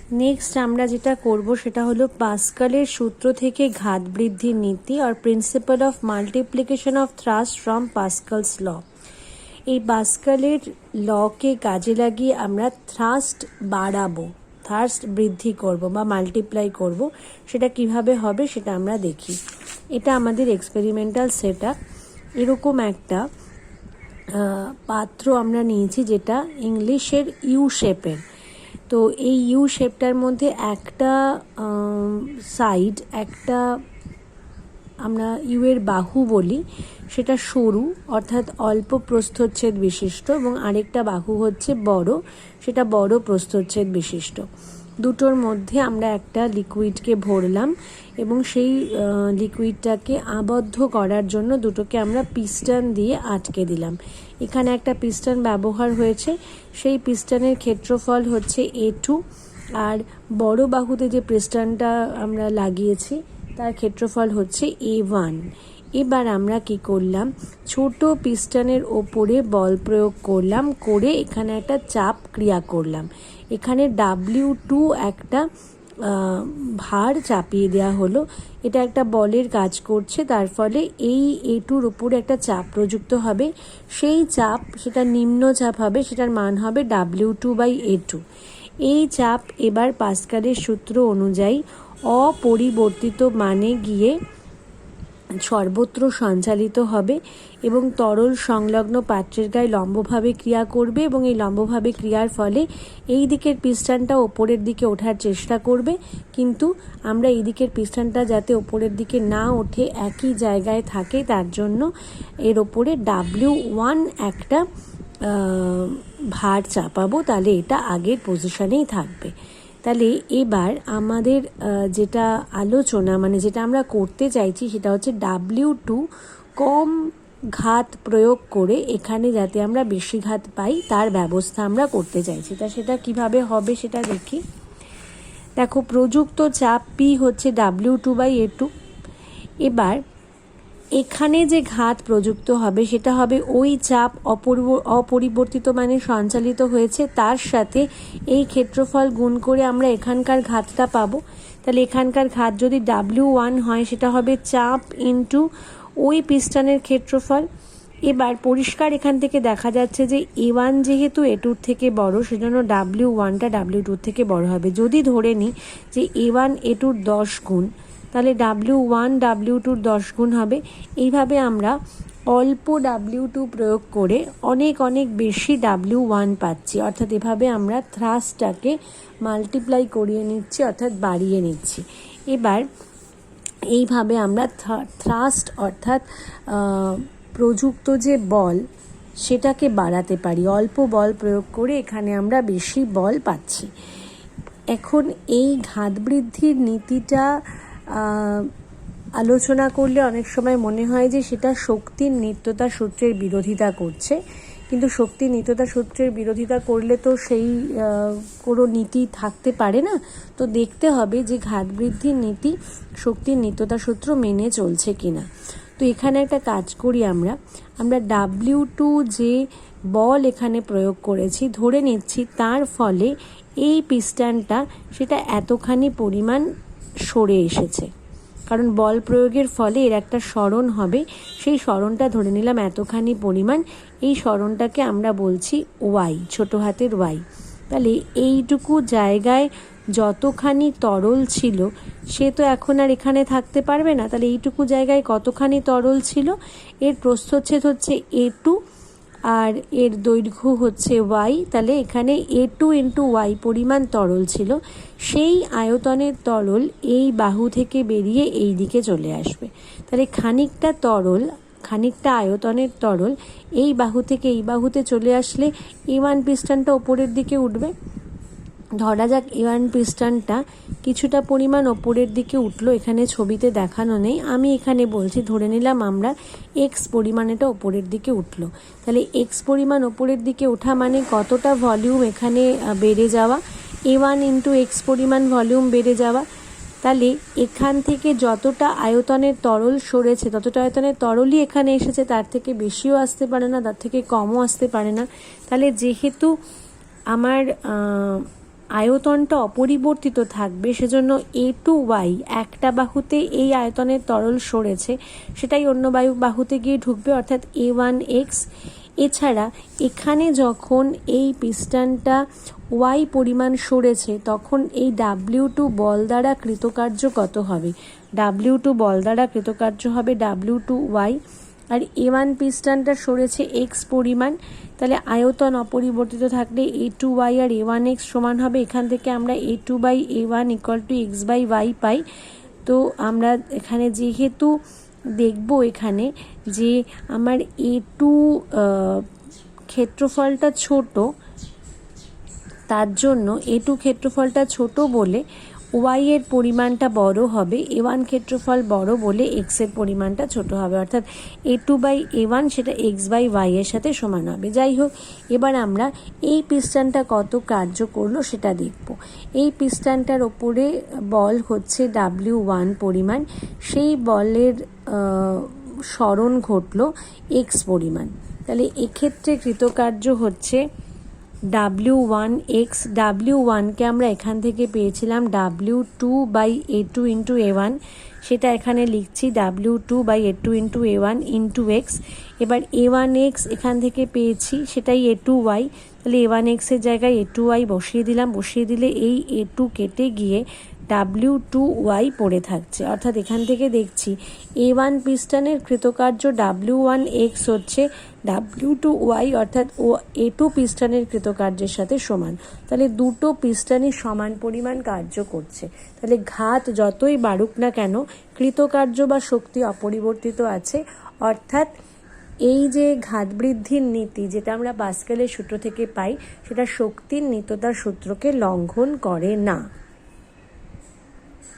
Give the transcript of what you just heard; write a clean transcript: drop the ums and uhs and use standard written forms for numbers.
Next আমরা যেটা করব সেটা হলো পাস্কালের সূত্র থেকে ঘাত বৃদ্ধির নীতি আর principal of multiplication of thrust from Pascal's law. এই পাস্কালের লকে কাজে লাগিয়ে আমরা থ্রাস্ট বাড়াবো, থ্রাস্ট বৃদ্ধি করব বা মাল্টিপ্লাই করব। সেটা কিভাবে হবে সেটা আমরা দেখি। এটা আমাদের এক্সপেরিমেন্টাল সেটআপ। এরকম একটা পাত্র আমরা নিয়েছি যেটা ইংলিশের ইউ শেপের। তো এই ইউ শেপটার মধ্যে একটা সাইড, একটা আমরা ইউ এর বাহু বলি, সেটা সরু অর্থাৎ অল্প প্রস্থচ্ছেদ বিশিষ্ট, এবং আরেকটা বাহু হচ্ছে বড়, সেটা বড় প্রস্থচ্ছেদ বিশিষ্ট। দুটোর মধ্যে আমরা একটা লিকুইডকে ভরলাম এবং সেই লিকুইডটাকে আবদ্ধ করার জন্য দুটোকে আমরা পিস্টন দিয়ে আটকে দিলাম। এখানে একটা পিস্টন ব্যবহার হয়েছে, সেই পিস্টনের ক্ষেত্রফল হচ্ছে A2, আর বড় বাহুতে যে পিস্টনটা আমরা লাগিয়েছি তার ক্ষেত্রফল হচ্ছে A1। এবার আমরা কি করলাম, ছোট পিস্টনের ওপরে বল প্রয়োগ করলাম, করে এখানে একটা চাপ ক্রিয়া করলাম। এখানে W2 একটা ভার চাপিয়ে দেওয়া হলো। এটা একটা বলের কাজ করছে, তার ফলে এই A2-র উপরে একটা চাপ প্রযুক্ত হবে। সেই চাপ, সেটা নিম্ন চাপ হবে, সেটার মান হবে W2/A2। এই চাপ এবার পাস্কালের সূত্র অনুযায়ী অপরিবর্তিত মানে গিয়ে সর্বত্র সঞ্চালিত হবে এবং তরল সংলগ্ন পাত্রের গায়ে লম্বভাবে ক্রিয়া করবে, এবং এই লম্বভাবে ক্রিয়ার ফলে এই দিকের পিস্টনটা ওপরের দিকে ওঠার চেষ্টা করবে, কিন্তু আমরা এই দিকের পিস্টনটা যাতে ওপরের দিকে না ওঠে, একই জায়গায় থাকে, তার জন্য এর ওপরে W1 একটা ভার চাপাবো, তাহলে এটা আগের পজিশনেই থাকবে। তাহলে এবার আমাদের যেটা আলোচনা, মানে যেটা আমরা করতে চাইছি, সেটা হচ্ছে W2 কম ঘাত প্রয়োগ করে এখানে যাতে আমরা বেশি ঘাত পাই তার ব্যবস্থা আমরা করতে চাইছি। তা সেটা কিভাবে হবে সেটা দেখি। দেখো, প্রযুক্ত চাপ P হচ্ছে W2/A2। এবার এখানে যে ঘাত প্রযুক্ত হবে সেটা হবে ওই চাপ অপরিবর্তিত মানে সঞ্চালিত হয়েছে, তার সাথে এই ক্ষেত্রফল গুণ করে আমরা এখানকার ঘাতটা পাবো। তাহলে এখানকার ঘাত যদি W1 হয়, সেটা হবে চাপ ইন্টু ওই পিস্টনের ক্ষেত্রফল। এবার পরিষ্কার এখান থেকে দেখা যাচ্ছে যে A1 যেহেতু A2-র থেকে বড়, সেজন্য W1টা W2-র থেকে বড় হবে। যদি ধরে নিই যে A1 A2-র 10 গুণ, তাহলে W1 W2-র 10 গুণ হবে। এইভাবে আমরা অল্প W2 প্রয়োগ করে অনেক অনেক বেশি W1 পাচ্ছি, অর্থাৎ এভাবে আমরা থ্রাস্টটাকে মাল্টিপ্লাই করিয়ে নিচ্ছি, অর্থাৎ বাড়িয়ে নিচ্ছি। এবার এইভাবে আমরা থ্রাস্ট অর্থাৎ প্রযুক্ত যে বল সেটাকে বাড়াতে পারি। অল্প বল প্রয়োগ করে এখানে আমরা বেশি বল পাচ্ছি। এখন এই ঘাত বৃদ্ধির নীতিটা আলোচনা করলে অনেক সময় মনে হয় যে সেটা শক্তির নিত্যতা সূত্রের বিরোধিতা করছে, কিন্তু শক্তির নিত্যতা সূত্রের বিরোধিতা করলে তো সেই কোনো নীতি থাকতে পারে না। তো দেখতে হবে যে ঘাত বৃদ্ধির নীতি শক্তির নিত্যতা সূত্র মেনে চলছে কিনা। তো এখানে একটা কাজ করি, আমরা W2 যে বল এখানে প্রয়োগ করেছি ধরে নিচ্ছি, তার ফলে এই পিস্টনটা সেটা এতখানি পরিমাণ সরে এসেছে, কারণ বল প্রয়োগের ফলে এর একটা সরণ হবে, সেই সরণটা ধরে নিলাম এতখানি পরিমাণ। এই সরণটাকে আমরা বলছি Y, ছোট হাতের Y। তাহলে এইটুকু জায়গায় যতখানি তরল ছিল সে তো এখন আর এখানে থাকতে পারবে না। তাহলে এইটুকু জায়গায় কতখানি তরল ছিল, এর প্রস্থচ্ছেদ হচ্ছে A2 আর এর দৈর্ঘ্য হচ্ছে Y। তাহলে এখানে A2 × Y পরিমাণ তরল ছিল। সেই আয়তনের তরল এই বাহু থেকে বেরিয়ে এই দিকে চলে আসবে। তাহলে খানিকটা আয়তনের তরল এই বাহু থেকে এই বাহুতে চলে আসলে A1 পিস্টনটা ওপরের দিকে উঠবে। ধরা যাক A1 পিস্টনটা কিছুটা পরিমাণ ওপরের দিকে উঠলো, এখানে ছবিতে দেখানো নেই, আমি এখানে বলছি, ধরে নিলাম আমরা X পরিমাণ এটা ওপরের দিকে উঠলো। তাহলে X পরিমাণ ওপরের দিকে ওঠা মানে কতটা ভলিউম এখানে বেড়ে যাওয়া, A1 × X পরিমাণ ভলিউম বেড়ে যাওয়া। তাহলে এখান থেকে যতটা আয়তনের তরল সরেছে ততটা আয়তনের তরলই এখানে এসেছে, তার থেকে বেশিও আসতে পারে না, তার থেকে কমও আসতে পারে না। তাহলে যেহেতু আমার আয়তনটা অপরিবর্তিত থাকবে, সেজন্য A2Y একটা বাহুতে এই আয়তনের তরল সরেছে, সেটাই অন্য বাহুতে গিয়ে ঢুকবে, অর্থাৎ A1X। এছাড়া এখানে যখন এই পিস্টনটা Y পরিমাণ সরেছে, তখন এই W2 বল দ্বারা কৃতকার্য কত হবে? W2 বল দ্বারা কৃতকার্য হবে W2Y। আর A1 পিস্টনটা সরেছে X পরিমাণ, তাহলে আয়তন অপরিবর্তিত থাকলে A2Y আর A1X সমান হবে। এখান থেকে আমরা A2/A1 = X/Y পাই। তো আমরা এখানে যেহেতু দেখব এখানে যে আমার A2 ক্ষেত্রফলটা ছোট, তার জন্য A2 ক্ষেত্রফলটা ছোট বলে Y এর পরিমাণটা বড় হবে, A1 ক্ষেত্রফল বড় বলে X এর পরিমাণটা ছোট হবে, অর্থাৎ A2/A1 সেটা X/Y এর সাথে সমান হবে। যাই হোক, এবার আমরা এই পিস্টনটা কত কার্য করলো সেটা দেখব। এই পিস্টনটার ওপরে বল হচ্ছে W1 পরিমাণ, সেই বলের সরণ ঘটলো X পরিমাণ। তাহলে এক্ষেত্রে কৃতকার্য হচ্ছে W1X। W1কে আমরা এখান থেকে পেয়েছিলাম W2/A2 × A1, সেটা এখানে লিখছি W2/A2 × A1 × X। এবার A1X এখান থেকে পেয়েছি, সেটাই A2Y, তাহলে A1X এর জায়গায় A2Y বসিয়ে দিলাম। বসিয়ে দিলে এই A2 কেটে গিয়ে W2Y পড়ে থাকছে, অর্থাৎ এখান থেকে দেখছি A1 পিস্টনের কৃতকার্য W1X হচ্ছে W2Y, অর্থাৎ A2 পিস্টনের কৃতকার্যের সাথে সমান। তাহলে দুটো পিস্টনই সমান পরিমাণ কার্য করছে। তাহলে ঘাত যতই বাড়ুক না কেন, কৃতকার্য বা শক্তি অপরিবর্তিত আছে, অর্থাৎ এই যে ঘাত বৃদ্ধির নীতি যেটা আমরা পাস্কেলের সূত্র থেকে পাই, সেটা শক্তির নিত্যতার সূত্রকে লঙ্ঘন করে না।